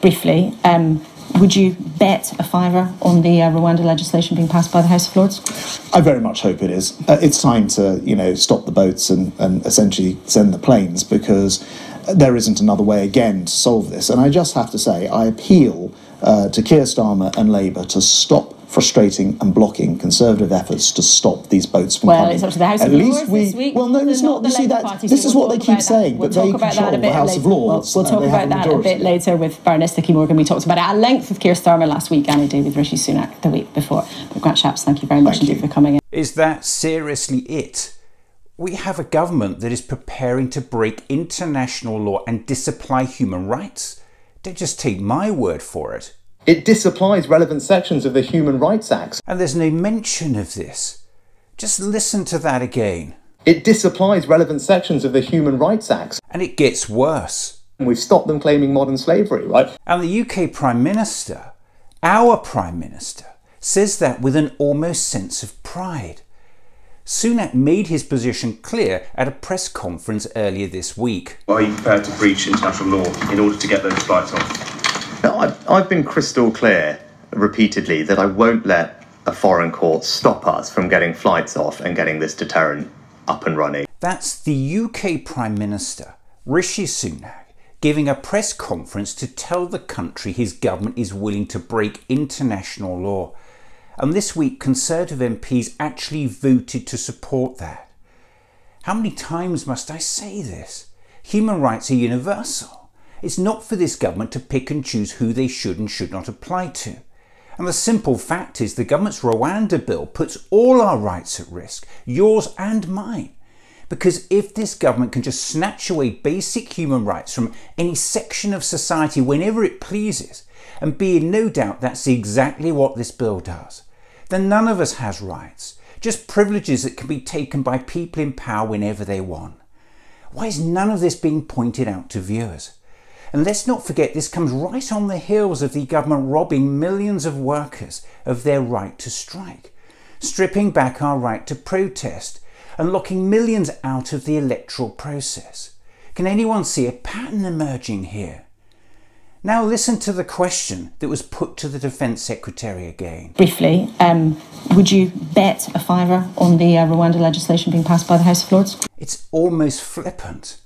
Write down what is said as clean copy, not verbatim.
Briefly, would you bet a fiver on the Rwanda legislation being passed by the House of Lords? I very much hope it is. It's time to, stop the boats and essentially send the planes, because there isn't another way again to solve this. And I just have to say, I appeal to Keir Starmer and Labour to stop frustrating and blocking Conservative efforts to stop these boats from coming. Well, it's up to the House of Lords this week. Well, no, it's not. You see, this is what they keep saying, but they control the House of Lords. We'll talk about that a bit later with Baroness Nicky Morgan. We talked about it at length with Keir Starmer last week, and I did with Rishi Sunak the week before. But Grant Shapps, thank you very much indeed for coming in. Is that seriously it? We have a government that is preparing to break international law and disapply human rights. Don't just take my word for it. It disapplies relevant sections of the Human Rights Act. And there's no mention of this. Just listen to that again. It disapplies relevant sections of the Human Rights Act. And it gets worse. And we've stopped them claiming modern slavery, right? And the UK Prime Minister, our Prime Minister, says that with an almost sense of pride. Sunak made his position clear at a press conference earlier this week. Are you prepared to breach international law in order to get those flights off? Now, I've been crystal clear repeatedly that I won't let a foreign court stop us from getting flights off and getting this deterrent up and running. That's the UK Prime Minister, Rishi Sunak, giving a press conference to tell the country his government is willing to break international law. And this week, Conservative MPs actually voted to support that. How many times must I say this? Human rights are universal. It's not for this government to pick and choose who they should and should not apply to. And the simple fact is the government's Rwanda bill puts all our rights at risk, yours and mine. Because if this government can just snatch away basic human rights from any section of society whenever it pleases, and be in no doubt that's exactly what this bill does, then none of us has rights, just privileges that can be taken by people in power whenever they want. Why is none of this being pointed out to viewers? And let's not forget, this comes right on the heels of the government robbing millions of workers of their right to strike, stripping back our right to protest, and locking millions out of the electoral process. Can anyone see a pattern emerging here? Now listen to the question that was put to the Defence Secretary again. Briefly, would you bet a fiver on the Rwanda legislation being passed by the House of Lords? It's almost flippant.